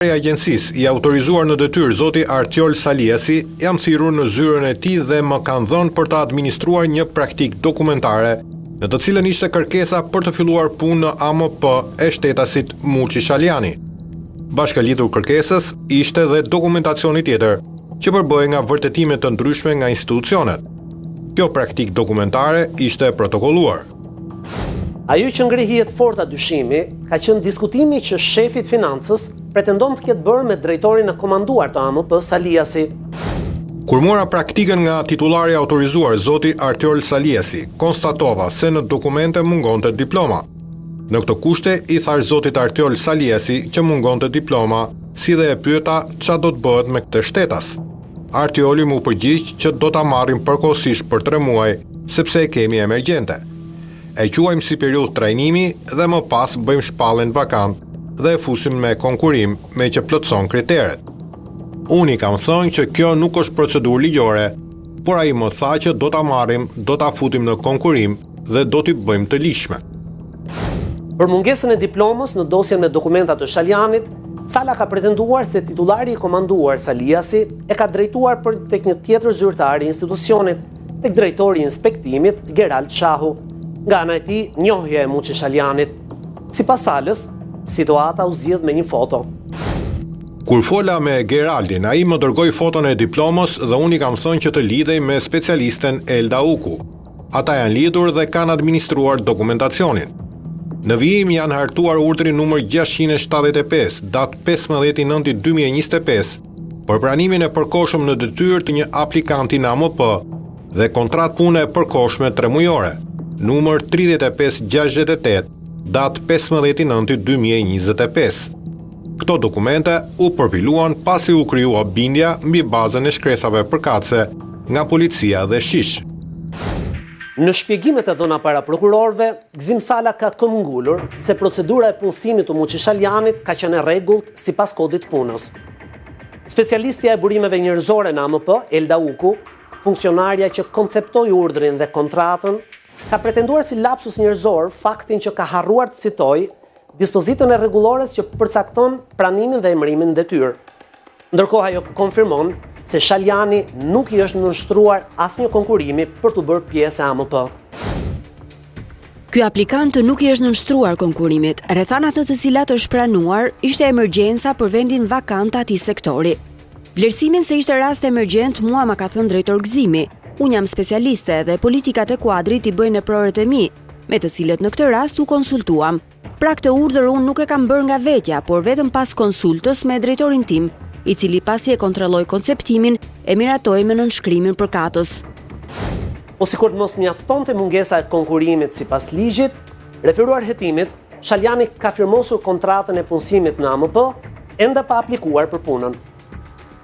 E agjencisë i autorizuar në detyrë zoti Artiol Saliasi jam thirrur në zyrën e tij dhe më kanë dhënë për të administruar një praktikë dokumentare në të cilën ishte kërkesa për të filluar punë në AMP e shtetasit Muçi Shaliani. Bashkëlidhur kërkesës ishte dhe dokumentacioni tjetër që përbëhej nga vërtetime të ndryshme nga institucionet. Kjo praktikë dokumentare ishte protokolluar. Ajo që ngri hijet forta dyshimi ka qenë diskutimi që shefi i financës pretendon të ketë bërë me drejtorin e komanduar të AMP Saliasi. Kur mora praktikën nga titulari autorizuar zoti Artiol Saliasi, konstatova se në dokumente mungonte diploma. Në këto kushte i thash zotit Artiol Saliasi që mungonte diploma, si dhe e pyeta ç'a do të bëhet me këtë shtetas. Artioli mu përgjigj që do ta marrim përkohësisht për 3 muaj, sepse e kemi emergjente. E quajmë si periudhë trajnimi dhe më pas bëjmë shpalljen vakant dhe e fusim me konkurim me që plotëson kriteret. Unë i kam thënë që kjo nuk është procedurë ligjore, por ai më tha që do ta marrim, do ta futim në konkurim dhe do t'i bëjmë të ligjshme. Për mungesën e diplomës në dosjen me dokumentat të Shalianit, Sala ka pretenduar se titulari i komanduar Saliasi e ka drejtuar tek një tjetër zyrtar i institucionit, tek drejtori i inspektimit Gerald Shahu. Nga ana e tij, njohja e Muçi Shalianit. Sipas Salës, situata u zgjidh me një foto. Kur fola me Geraldin, ai më dërgoi foton e diplomës dhe unë i kam thënë që të lidhej me specialisten Elda Uku. Ata janë lidhur dhe kanë administruar dokumentacionin. Në vijim janë hartuar urdhrin numër 675, datë 15/9/2025, për pranimin e përkohshëm në detyrë të një aplikanti në AMP dhe kontratë pune e përkohshme 3 mujore, numër 3568, datë 15/9/2025. Këto dokumente u përpiluan pasi u krijua bindja mbi bazën e shkresave përkatëse nga policia dhe shish. Në shpjegimet e dhëna para prokurorëve, Gzim Sala ka këmbgulur se procedura e punësimit të Muçi Shalianit ka qenë e rregullt sipas kodit punës. Specialistja e burimeve njerëzore në AMP, Elda Uku, funksionarja që konceptoi urdhrin dhe kontratën, ka pretenduar si lapsus njerëzor faktin që ka harruar të citojë dispozitën e rregullores që përcakton pranimin dhe emërimin në detyrë. Ndërkohë ajo konfirmon se Shaliani nuk i është nënshtruar asnjë konkurimi për të bërë pjesë e AMP. Ky aplikant nuk i është nënshtruar konkurimit. Rrethanat në të cilat është pranuar ishte emergjenca për vendin vakant atij sektori. Vlerësimin se ishte rast emergjent mua ma ka thënë drejtor Gzimi. Unë jam specialiste dhe politikat e kuadrit i bëjnë e prorët e mi, me të cilët në këtë rast u konsultuam. Pra këtë urdhër unë nuk e kam bërë nga vetja, por vetëm pas konsultës me drejtorin tim, i cili pasi e kontrolloi konceptimin, e miratoi me nënshkrimin përkatës. Po sikur të mos mjaftonte mungesa e konkurimit sipas ligjit, referuar hetimit, Shaliani ka firmosur kontratën e punësimit në AMP, ende pa aplikuar për punën.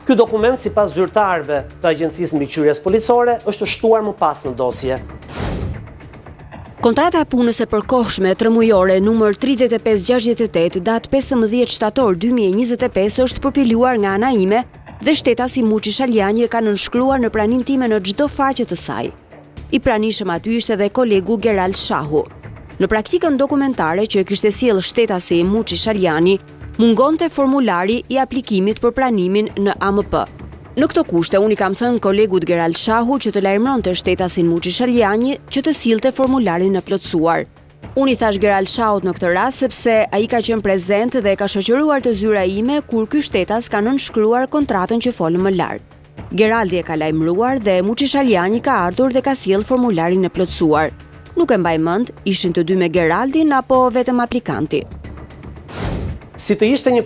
Ky dokument sipas zyrtarëve të Agjencisë Mbikëqyrjes Policore është shtuar më pas në dosje. Kontrata e punës e përkohshme 3 mujore numër 3568 datë 15 shtator 2025 është përpiluar nga ana ime dhe shtetasi Muçi Shaliani e ka nënshkruar në pranimin time në çdo faqe të saj. I pranishëm aty ishte edhe kolegu Gerald Shahu. Në praktikën dokumentare që kishte sjell shtetasi Muçi Shaliani, mungonte formulari i aplikimit për pranimin në AMP. Në këto kushte, unë i kam thënë kolegut Gerald Shahu që të lajmëronte shtetasin Muçi Shaliani që të sillte formularin e plotësuar. Unë i thash Gerald Shahut në këtë rast sepse ai ka qenë prezent dhe ka shoqëruar të zyra ime kur ky shtetas ka nënshkruar kontratën që folëm më lart. Geraldi e ka lajmëruar dhe Muçi Shaliani ka ardhur dhe ka sjell formularin e plotësuar. Nuk e mbaj mend, ishin të dy me Geraldin apo vetëm aplikanti. Si të ishte një